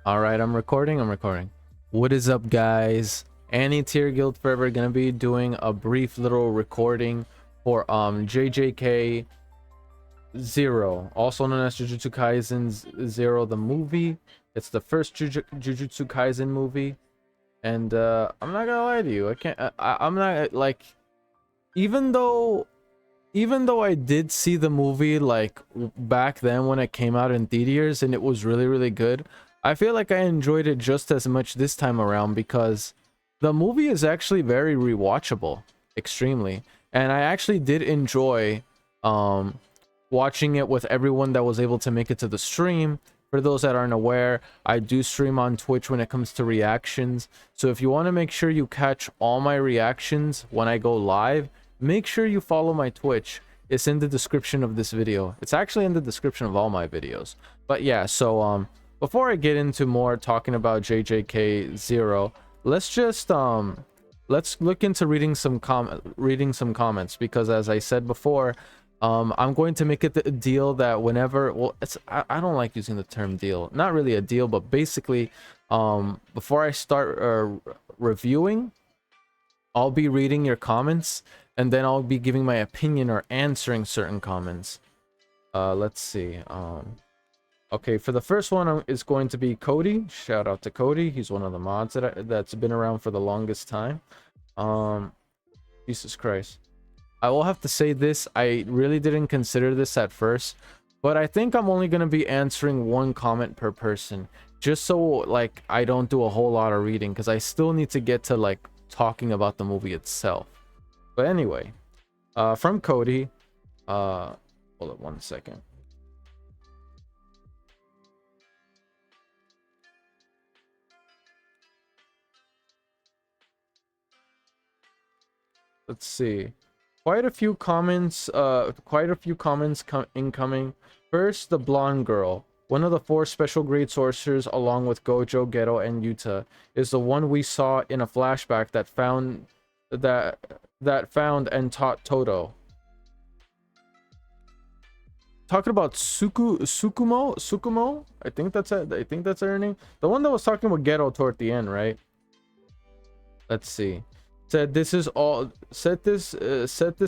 All right, I'm recording. What is up, guys? Anti-tier guild forever gonna be doing a brief little recording for JJK 0, also known as Jujutsu Kaisen 0, the movie. It's the first Jujutsu Kaisen movie, and I'm not gonna lie to you, I can't I'm not like, even though I did see the movie like back then when it came out in theaters and it was really good, I feel like I enjoyed it just as much this time around because the movie is actually very rewatchable, extremely. And I actually did enjoy watching it with everyone that was able to make it to the stream. For those that aren't aware, I do stream on Twitch when it comes to reactions. So if you want to make sure you catch all my reactions when I go live, make sure you follow my Twitch. It's in the description of this video. It's actually in the description of all my videos. But yeah, so before I get into more talking about JJK 0, let's just let's look into reading some comments, because as I said before, I'm going to make it a deal that whenever, well, I don't like using the term deal, not really a deal, but basically before I start reviewing, I'll be reading your comments, and then I'll be giving my opinion or answering certain comments. Let's see. Okay, for the first one is going to be Cody. Shout out to Cody. He's one of the mods that's been around for the longest time. Jesus Christ. I will have to say this. I really didn't consider this at first, but I think I'm only going to be answering one comment per person, just so like I don't do a whole lot of reading, because I still need to get to like talking about the movie itself. But anyway, from Cody, hold up one second. Let's see. Quite a few comments incoming. First, the blonde girl, one of the 4 special grade sorcerers along with Gojo, Geto, and Yuta, is the one we saw in a flashback that found and taught Todo. Talking about Sukumo? I think that's it. I think that's her name. The one that was talking with Geto toward the end, right? Let's see. Said this all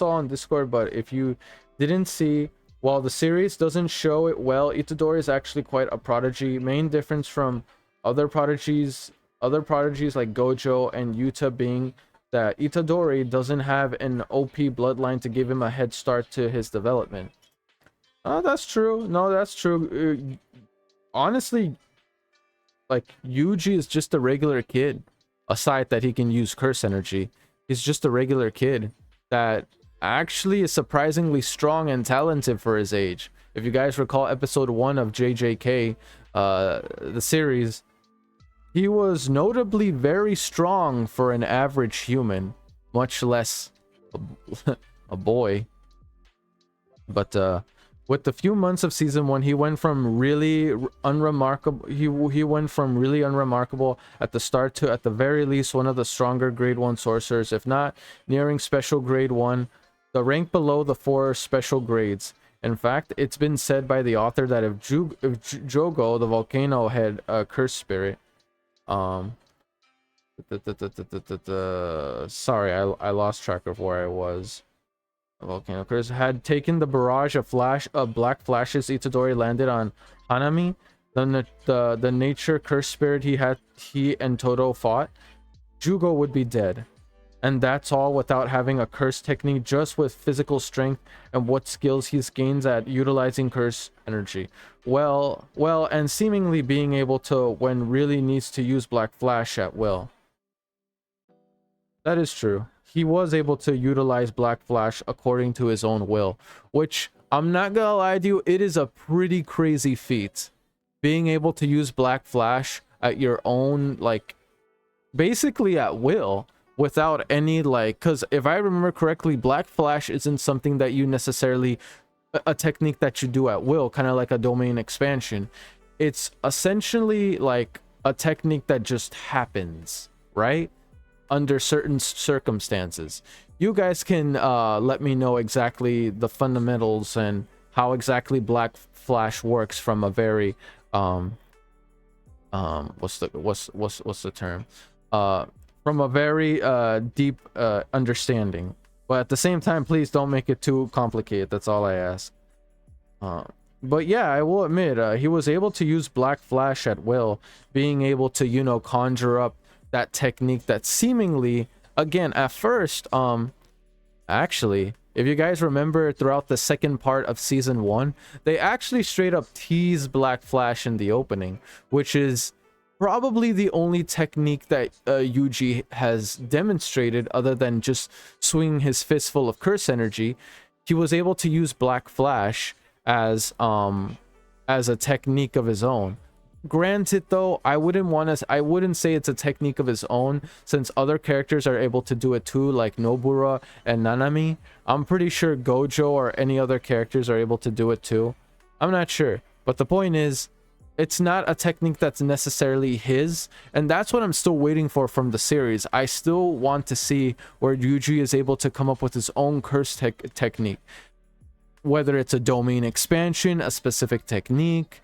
on Discord, but if you didn't see, while the series doesn't show it well, Itadori is actually quite a prodigy. Main difference from other prodigies like Gojo and Yuta being that Itadori doesn't have an OP bloodline to give him a head start to his development. Oh, that's true. No, that's true. Honestly, like, Yuji is just a regular kid. Aside that he can use curse energy, he's just a regular kid that actually is surprisingly strong and talented for his age. If you guys recall episode 1 of JJK, the series, he was notably very strong for an average human, much less a boy. But with the few months of season 1, he went from really unremarkable. He went from really unremarkable at the start to, at the very least, one of the stronger grade 1 sorcerers, if not nearing special grade 1, the rank below the 4 special grades. In fact, it's been said by the author that if Jogo, the volcano, had a curse spirit, sorry, I lost track of where I was. Volcano curse had taken the barrage of black flashes Itadori landed on Hanami, the nature curse spirit he and Todo fought, Jugo would be dead. And that's all without having a curse technique, just with physical strength and what skills he's gained at utilizing curse energy. Well, and seemingly being able to, when really needs to use black flash at will. That is true. He was able to utilize Black Flash according to his own will, which, I'm not gonna lie to you, it is a pretty crazy feat. Being able to use Black Flash at your own, like, basically at will, without any, like, because if I remember correctly, Black Flash isn't something that you necessarily, a technique that you do at will, kind of like a domain expansion. It's essentially like a technique that just happens, right? Under certain circumstances. You guys can let me know exactly the fundamentals and how exactly Black Flash works from a very what's the term, from a very deep understanding. But at the same time, please don't make it too complicated. That's all I ask. But yeah, I will admit, he was able to use Black Flash at will, being able to, you know, conjure up that technique that seemingly, again, at first, actually, if you guys remember throughout the second part of season 1, they actually straight up teased Black Flash in the opening, which is probably the only technique that Yuji has demonstrated other than just swinging his fistful of curse energy. He was able to use Black Flash as a technique of his own. Granted though, I wouldn't say it's a technique of his own, since other characters are able to do it too, like Nobura and Nanami. I'm pretty sure Gojo or any other characters are able to do it too. I'm not sure, but the point is, it's not a technique that's necessarily his, and that's what I'm still waiting for from the series. I still want to see where Yuji is able to come up with his own curse technique, whether it's a domain expansion, a specific technique.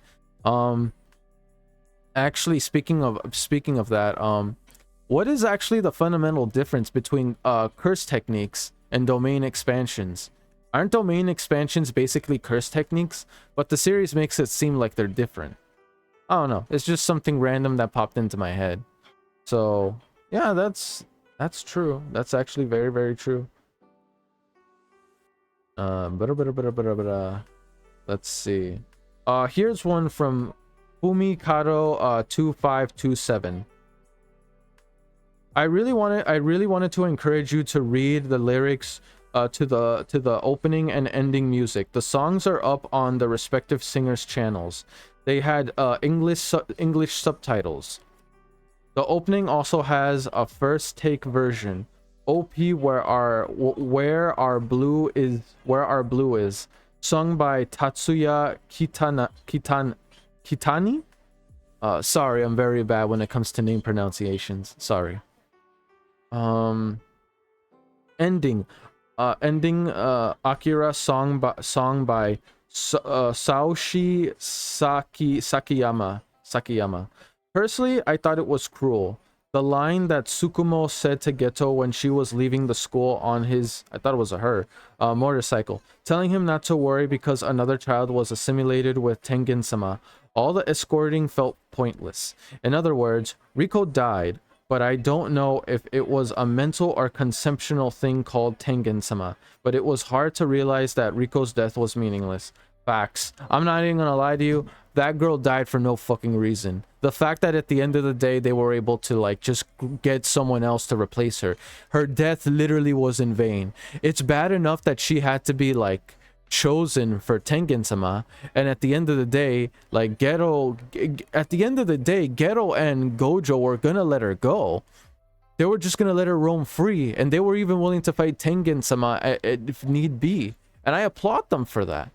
Actually, speaking of that, what is actually the fundamental difference between curse techniques and domain expansions? Aren't domain expansions basically curse techniques? But the series makes it seem like they're different. I don't know. It's just something random that popped into my head. So yeah, that's true. That's actually very, very true. Let's see. Here's one from Fumikado 2527. I really wanted to encourage you to read the lyrics to the opening and ending music. The songs are up on the respective singers' channels. They had English subtitles. The opening also has a first take version. OP where our blue is, sung by Tatsuya Kitani. Sorry, I'm very bad when it comes to name pronunciations. Sorry. Ending Akira song by Saoshi Sakiyama. Personally, I thought it was cruel. The line that Tsukumo said to Geto when she was leaving the school on his, I thought it was a her, motorcycle, telling him not to worry because another child was assimilated with Tengen-sama. All the escorting felt pointless. In other words, Riko died, but I don't know if it was a mental or conceptual thing called Tengen-sama, but it was hard to realize that Riko's death was meaningless. Facts. I'm not even gonna lie to you, that girl died for no fucking reason. The fact that at the end of the day they were able to like just get someone else to replace her, her death literally was in vain. It's bad enough that she had to be like chosen for Tengen-sama, and at the end of the day, like Geto and Gojo were gonna let her go. They were just gonna let her roam free, and they were even willing to fight Tengen-sama if need be, and I applaud them for that.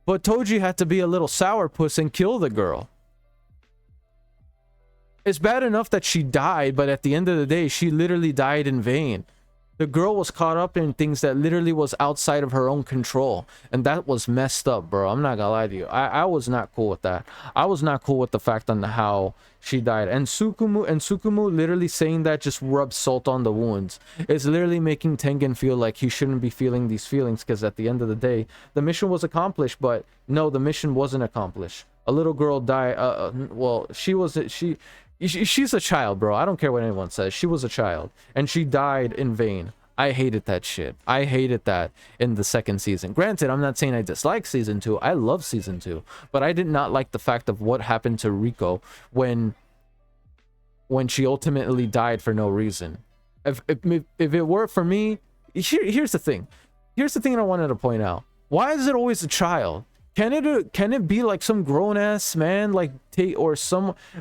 But Toji had to be a little sourpuss and kill the girl. It's bad enough that she died, but at the end of the day, she literally died in vain. The girl was caught up in things that literally was outside of her own control. And that was messed up, bro. I'm not gonna lie to you. I was not cool with that. I was not cool with the fact on how she died. And Tsukumu literally saying that just rubs salt on the wounds. It's literally making Tengen feel like he shouldn't be feeling these feelings, because at the end of the day, the mission was accomplished. But no, the mission wasn't accomplished. A little girl died. Well, she's a child, bro. I don't care what anyone says. She was a child, and she died in vain. I hated that shit. I hated that in the second season. Granted, I'm not saying I dislike season 2. I love season 2, but I did not like the fact of what happened to Riko when she ultimately died for no reason. If it were for me, here's the thing. Here's the thing I wanted to point out. Why is it always a child? Can it be like some grown-ass man, like or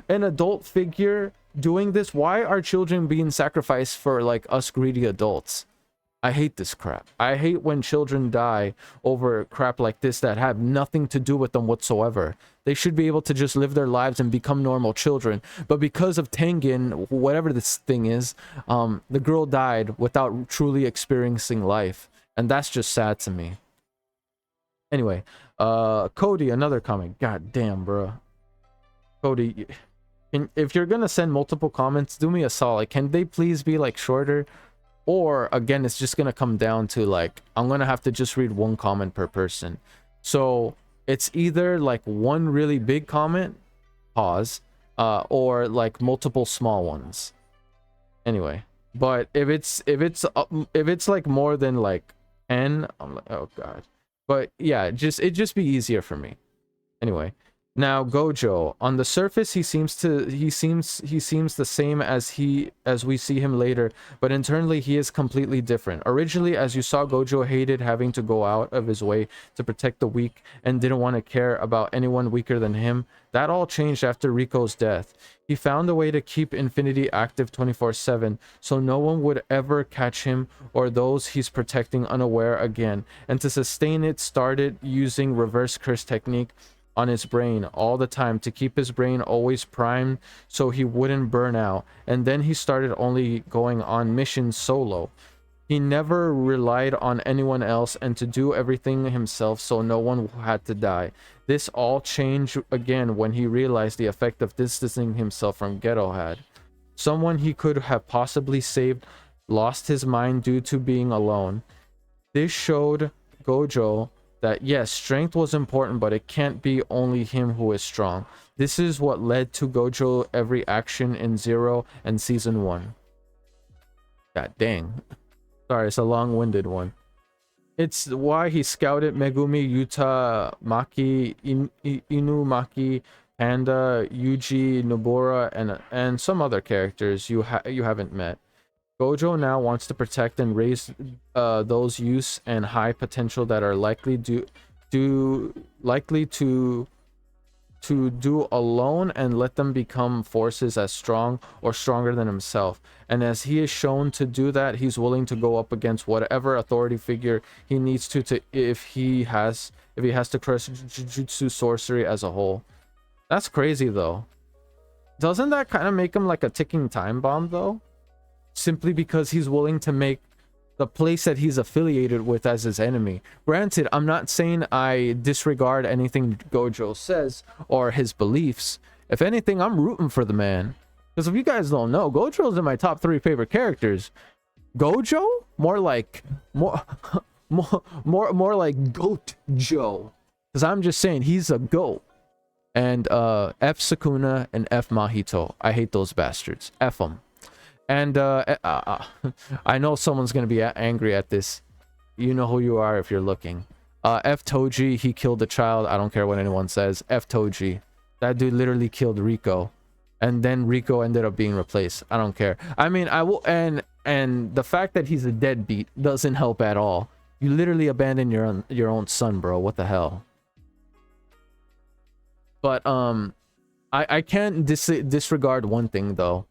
an adult figure doing this? Why are children being sacrificed for like us greedy adults? I hate this crap. I hate when children die over crap like this that have nothing to do with them whatsoever. They should be able to just live their lives and become normal children. But because of Tengen, whatever this thing is, the girl died without truly experiencing life, and that's just sad to me. Anyway, Cody, another comment. God damn, bro. Cody, if you're gonna send multiple comments, do me a solid. Can they please be like shorter? Or again, it's just gonna come down to like I'm gonna have to just read one comment per person. So it's either like one really big comment, pause, or like multiple small ones. Anyway, but if it's like more than like 10, I'm like, oh god. But yeah, it'd just be easier for me. Anyway, now Gojo, on the surface he seems the same as we see him later, but internally he is completely different. Originally, as you saw, Gojo hated having to go out of his way to protect the weak and didn't want to care about anyone weaker than him. That all changed after Riko's death. He found a way to keep Infinity active 24/7 so no one would ever catch him or those he's protecting unaware again, and to sustain it started using reverse curse technique on his brain all the time to keep his brain always primed so he wouldn't burn out. And then he started only going on missions solo. He never relied on anyone else and to do everything himself so no one had to die. This all changed again when he realized the effect of distancing himself from Geto had. Someone he could have possibly saved lost his mind due to being alone. This showed Gojo that yes, strength was important, but it can't be only him who is strong. This is what led to Gojo every action in Zero and Season 1. God dang. Sorry, it's a long-winded one. It's why he scouted Megumi, Yuta, Maki, Inu Maki, Panda, Yuji, Nobura, and some other characters you haven't met. Gojo now wants to protect and raise those use and high potential that are likely to do alone and let them become forces as strong or stronger than himself. And as he is shown to do that, he's willing to go up against whatever authority figure he needs to if he has to crush Jujutsu sorcery as a whole. That's crazy though. Doesn't that kind of make him like a ticking time bomb though? Simply because he's willing to make the place that he's affiliated with as his enemy. Granted, I'm not saying I disregard anything Gojo says or his beliefs. If anything, I'm rooting for the man. Because if you guys don't know, Gojo's in my top 3 favorite characters. Gojo? More like Goat Joe. Because I'm just saying he's a goat. And F Sukuna and F Mahito. I hate those bastards. F them. And I know someone's gonna be angry at this. You know who you are if you're looking. F Toji, he killed a child. I don't care what anyone says. F Toji, that dude literally killed Riko, and then Riko ended up being replaced. I don't care. I mean, I will, and the fact that he's a deadbeat doesn't help at all. You literally abandoned your own son, bro. What the hell? But I can't disregard one thing though.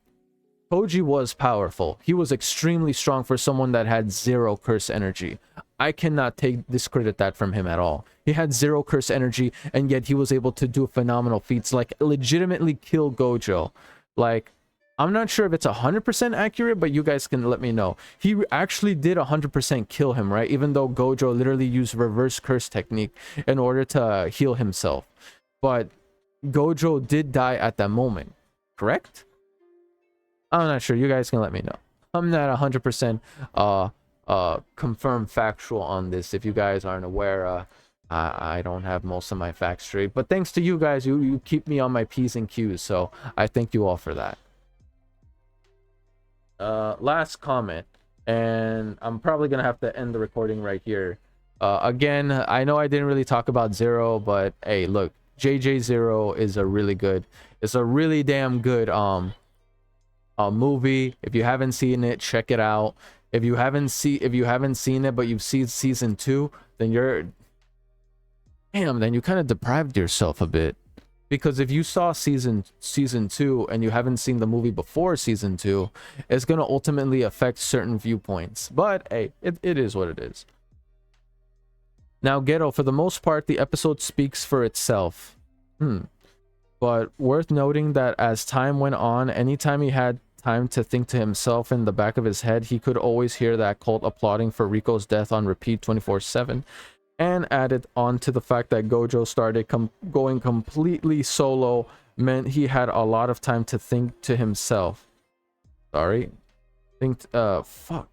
Toji was powerful. He was extremely strong for someone that had 0 curse energy. I cannot discredit that from him at all. He had 0 curse energy, and yet he was able to do phenomenal feats, like legitimately kill Gojo. Like, I'm not sure if it's 100% accurate, but you guys can let me know. He actually did 100% kill him, right? Even though Gojo literally used reverse curse technique in order to heal himself. But Gojo did die at that moment, correct? I'm not sure. You guys can let me know. I'm not 100% confirmed factual on this. If you guys aren't aware, I don't have most of my facts straight. But thanks to you guys, you keep me on my P's and Q's. So I thank you all for that. Last comment. And I'm probably going to have to end the recording right here. Again, I know I didn't really talk about Zero, but hey, look. JJ Zero is a really damn good movie. If you haven't seen it, check it out. If you haven't seen it but you've seen season 2, then then you kind of deprived yourself a bit, because if you saw season 2 and you haven't seen the movie before season 2, it's going to ultimately affect certain viewpoints. But hey, it is what it is. Now Geto, for the most part the episode speaks for itself. But worth noting that as time went on, anytime he had time to think to himself in the back of his head, he could always hear that cult applauding for Riko's death on repeat 24/7. And added on to the fact that Gojo started going completely solo meant he had a lot of time to think to himself. Sorry. Fuck.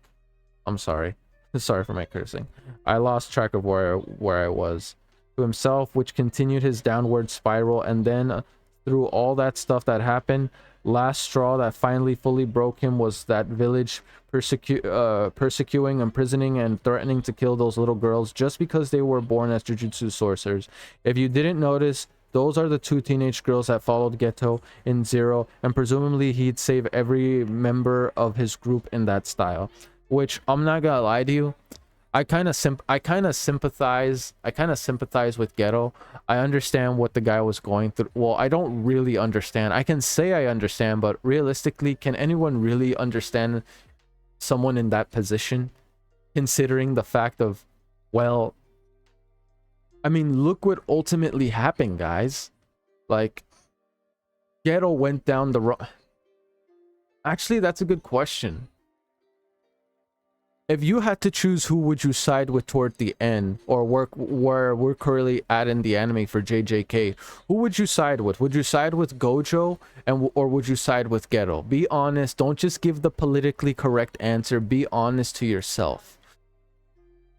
I'm sorry. Sorry for my cursing. I lost track of where I was. To himself, which continued his downward spiral, and then through all that stuff that happened, last straw that finally fully broke him was that village persecuting, imprisoning, and threatening to kill those little girls just because they were born as Jujutsu sorcerers. If you didn't notice, those are the two teenage girls that followed Geto in Zero, and presumably he'd save every member of his group in that style. Which, I'm not gonna lie to you, I kind of sympathize with Geto. I understand what the guy was going through. Well, I don't really understand. I can say I understand, but realistically, can anyone really understand someone in that position, considering the fact of, well, I mean, look what ultimately happened, guys. Like, Geto went down the wrong... Actually, that's a good question. If you had to choose who would you side with toward the end, or where we're currently at in the anime for JJK, who would you side with? Would you side with Gojo, or would you side with Geto? Be honest. Don't just give the politically correct answer. Be honest to yourself.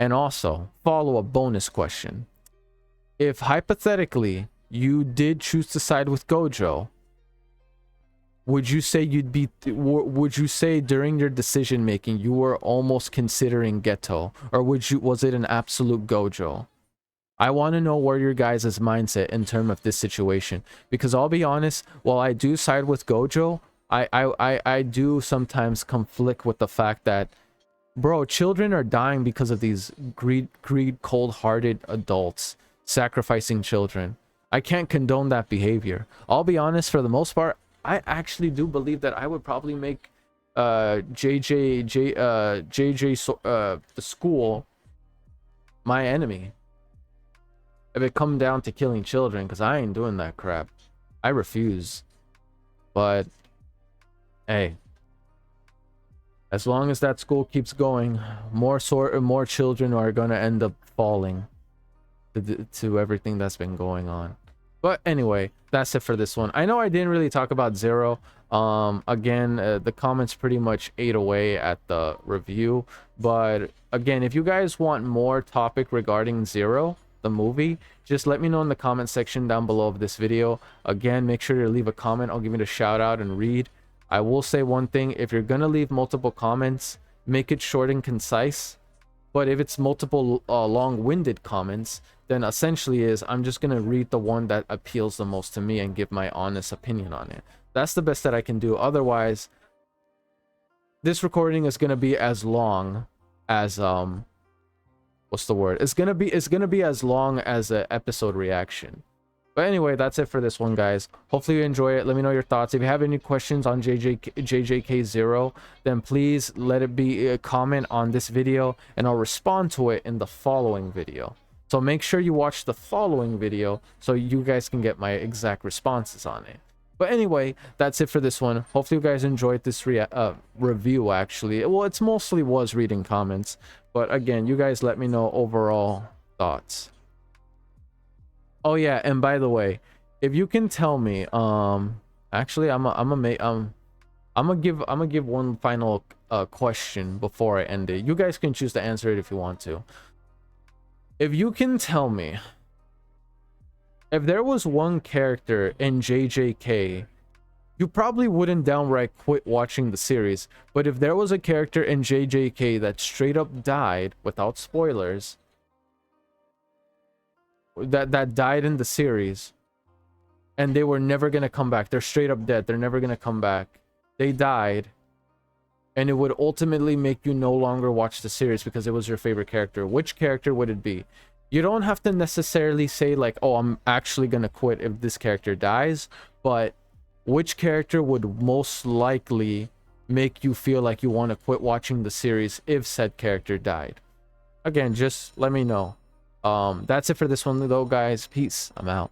And also, follow-up bonus question. If hypothetically you did choose to side with Gojo, would you say would you say during your decision making you were almost considering Geto, or was it an absolute Gojo? I want to know where your guys' mindset in terms of this situation, because I'll be honest, while I do side with Gojo, I do sometimes conflict with the fact that, bro, children are dying because of these greed cold-hearted adults sacrificing children. I can't condone that behavior. I'll be honest, for the most part, I actually do believe that I would probably make the school my enemy if it come down to killing children, because I ain't doing that crap. I refuse. But hey, as long as that school keeps going, more children are gonna end up falling to everything that's been going on. But anyway, that's it for this one. I know I didn't really talk about Zero. Again, the comments pretty much ate away at the review. But again, if you guys want more topic regarding Zero, the movie, just let me know in the comment section down below of this video. Again, make sure to leave a comment. I'll give it a shout out and read. I will say one thing: if you're gonna leave multiple comments, make it short and concise. But if it's multiple long-winded comments, then essentially I'm just gonna read the one that appeals the most to me and give my honest opinion on it. That's the best that I can do. Otherwise, this recording is gonna be as long as what's the word? It's gonna be as long as an episode reaction. But anyway, that's it for this one, guys. Hopefully you enjoy it. Let me know your thoughts. If you have any questions on JJK 0, then please let it be a comment on this video, and I'll respond to it in the following video. So make sure you watch the following video so you guys can get my exact responses on it. But anyway, that's it for this one. Hopefully you guys enjoyed this review, actually. Well, it's mostly was reading comments. But again, you guys let me know overall thoughts. Oh yeah, and by the way, if you can tell me, actually, I'm gonna give one final question before I end it. You guys can choose to answer it if you want to. If you can tell me, if there was one character in JJK, you probably wouldn't downright quit watching the series, but if there was a character in JJK that straight up died, without spoilers, that died in the series, and they were never gonna come back, they're straight up dead, they're never gonna come back, they died, and it would ultimately make you no longer watch the series because it was your favorite character, which character would it be? You don't have to necessarily say like, oh, I'm actually gonna quit if this character dies, but which character would most likely make you feel like you want to quit watching the series if said character died? Again, just let me know. That's it for this one though, guys. Peace. I'm out.